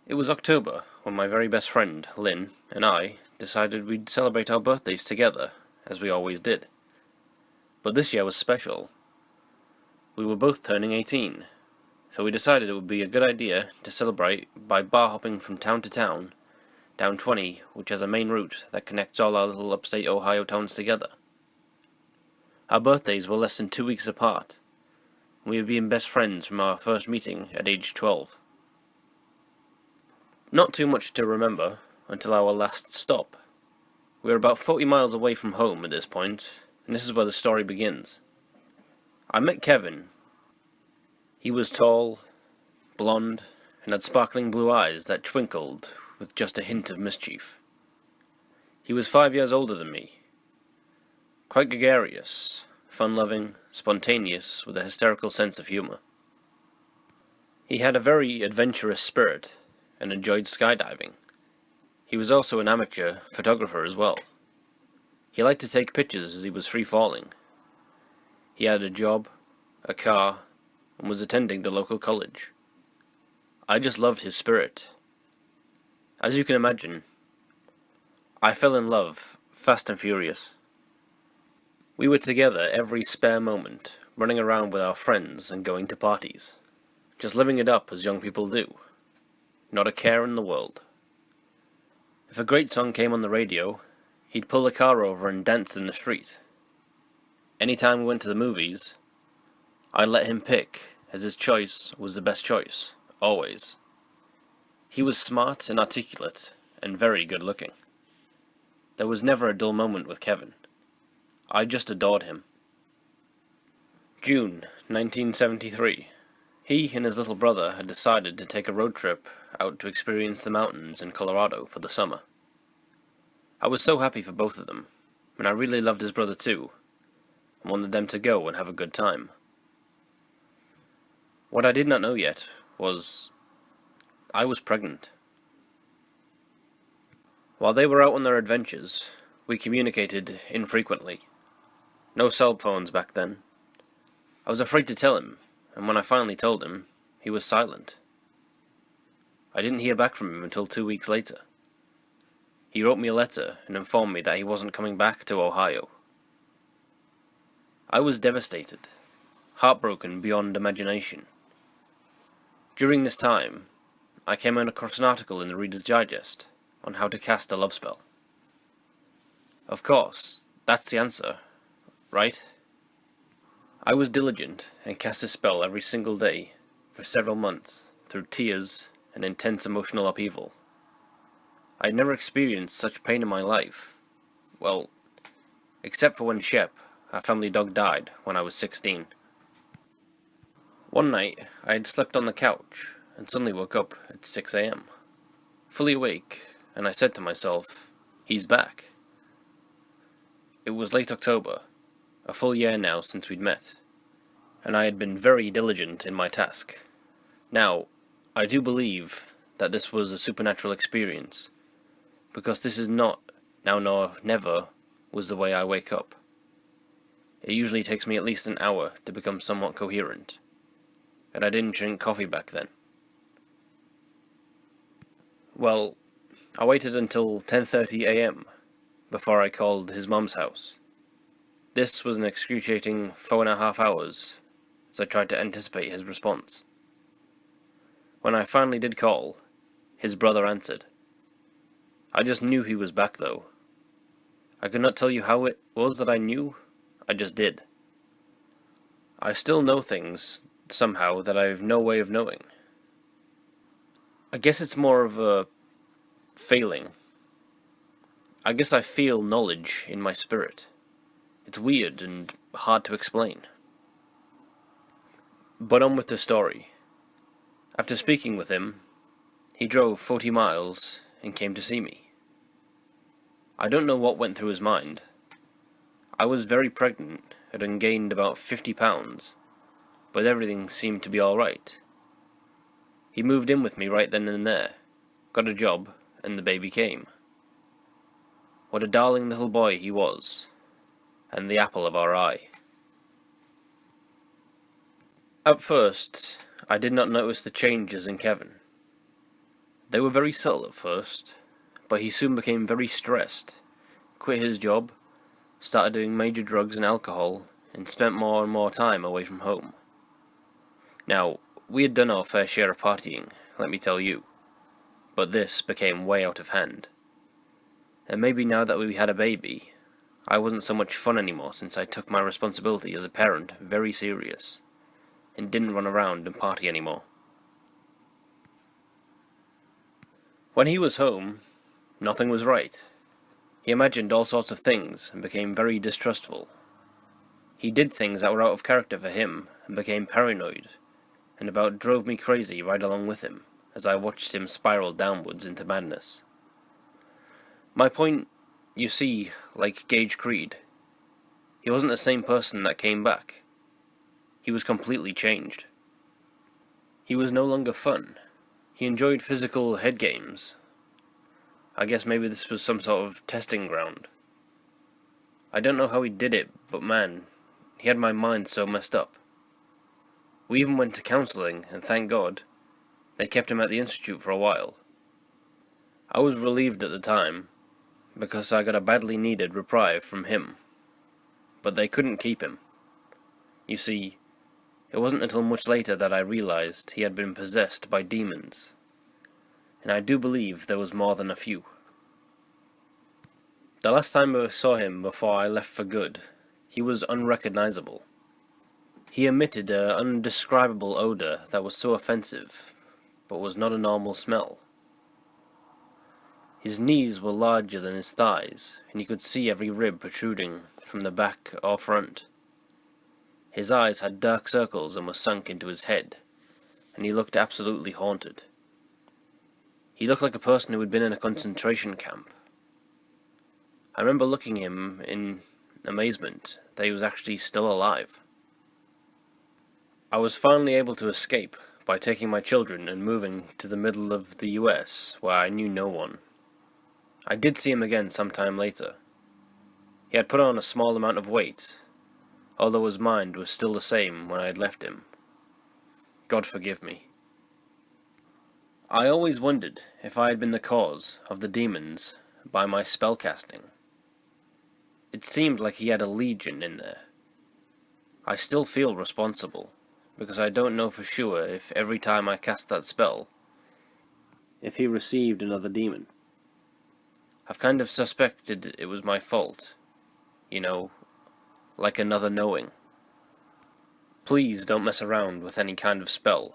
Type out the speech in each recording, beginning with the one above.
It was October when my very best friend, Lynn, and I decided we'd celebrate our birthdays together, as we always did. But this year was special. We were both turning 18, so we decided it would be a good idea to celebrate by bar hopping from town to town, down 20, which has a main route that connects all our little upstate Ohio towns together. Our birthdays were less than 2 weeks apart. We had been best friends from our first meeting at age 12. Not too much to remember until our last stop. We were about 40 miles away from home at this point, and this is where the story begins. I met Kevin. He was tall, blonde, and had sparkling blue eyes that twinkled with just a hint of mischief. He was 5 years older than me. Quite gregarious, fun-loving, spontaneous, with a hysterical sense of humor. He had a very adventurous spirit and enjoyed skydiving. He was also an amateur photographer as well. He liked to take pictures as he was free-falling. He had a job, a car, and was attending the local college. I just loved his spirit. As you can imagine, I fell in love, fast and furious. We were together every spare moment, running around with our friends and going to parties. Just living it up as young people do. Not a care in the world. If a great song came on the radio, he'd pull the car over and dance in the street. Anytime we went to the movies, I'd let him pick, as his choice was the best choice, always. He was smart and articulate, and very good-looking. There was never a dull moment with Kevin. I just adored him. June 1973. He and his little brother had decided to take a road trip out to experience the mountains in Colorado for the summer. I was so happy for both of them, and I really loved his brother too, and wanted them to go and have a good time. What I did not know yet was I was pregnant. While they were out on their adventures, we communicated infrequently. No cell phones back then. I was afraid to tell him, and when I finally told him, he was silent. I didn't hear back from him until 2 weeks later. He wrote me a letter and informed me that he wasn't coming back to Ohio. I was devastated, heartbroken beyond imagination. During this time, I came across an article in the Reader's Digest on how to cast a love spell. Of course, that's the answer, right? I was diligent and cast a spell every single day for several months through tears and intense emotional upheaval. I had never experienced such pain in my life. Well, except for when Shep, our family dog, died when I was 16. One night, I had slept on the couch and suddenly woke up at 6 a.m. Fully awake, and I said to myself, he's back. It was late October, a full year now since we'd met, and I had been very diligent in my task. Now, I do believe that this was a supernatural experience, because this is not, now nor never, was the way I wake up. It usually takes me at least an hour to become somewhat coherent, and I didn't drink coffee back then. Well, I waited until 10:30 a.m. before I called his mum's house. This was an excruciating 4.5 hours, as I tried to anticipate his response. When I finally did call, his brother answered. I just knew he was back, though. I could not tell you how it was that I knew, I just did. I still know things, somehow, that I have no way of knowing. I guess it's more of a feeling. I guess I feel knowledge in my spirit. It's weird and hard to explain. But on with the story. After speaking with him, he drove 40 miles and came to see me. I don't know what went through his mind. I was very pregnant and had gained about 50 pounds, but everything seemed to be alright. He moved in with me right then and there, got a job, and the baby came. What a darling little boy he was, and the apple of our eye. At first, I did not notice the changes in Kevin. They were very subtle at first, but he soon became very stressed, quit his job, started doing major drugs and alcohol, and spent more and more time away from home. Now, we had done our fair share of partying, let me tell you, but this became way out of hand. And maybe now that we had a baby, I wasn't so much fun anymore since I took my responsibility as a parent very serious, and didn't run around and party anymore. When he was home, nothing was right. He imagined all sorts of things and became very distrustful. He did things that were out of character for him and became paranoid, and about drove me crazy right along with him as I watched him spiral downwards into madness. My point, you see, like Gage Creed, he wasn't the same person that came back. He was completely changed. He was no longer fun. He enjoyed physical head games. I guess maybe this was some sort of testing ground. I don't know how he did it, but man, he had my mind so messed up. We even went to counselling, and thank God, they kept him at the institute for a while. I was relieved at the time, because I got a badly needed reprieve from him. But they couldn't keep him. You see, it wasn't until much later that I realized he had been possessed by demons, and I do believe there was more than a few. The last time I saw him before I left for good, he was unrecognizable. He emitted an undescribable odor that was so offensive, but was not a normal smell. His knees were larger than his thighs, and you could see every rib protruding from the back or front. His eyes had dark circles and were sunk into his head, and he looked absolutely haunted. He looked like a person who had been in a concentration camp. I remember looking at him in amazement that he was actually still alive. I was finally able to escape by taking my children and moving to the middle of the US, where I knew no one. I did see him again some time later. He had put on a small amount of weight, although his mind was still the same when I had left him. God forgive me. I always wondered if I had been the cause of the demons by my spellcasting. It seemed like he had a legion in there. I still feel responsible, because I don't know for sure if every time I cast that spell, if he received another demon. I've kind of suspected it was my fault. You know, like another knowing. Please don't mess around with any kind of spell,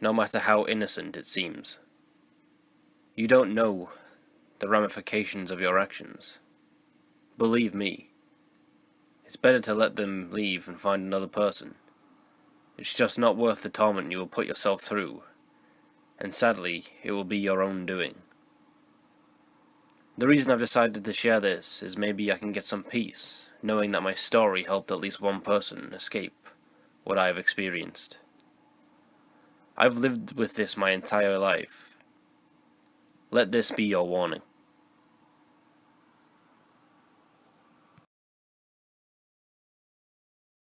no matter how innocent it seems. You don't know the ramifications of your actions. Believe me, it's better to let them leave and find another person. It's just not worth the torment you will put yourself through, and sadly, it will be your own doing. The reason I've decided to share this is maybe I can get some peace, knowing that my story helped at least one person escape what I have experienced. I've lived with this my entire life. Let this be your warning.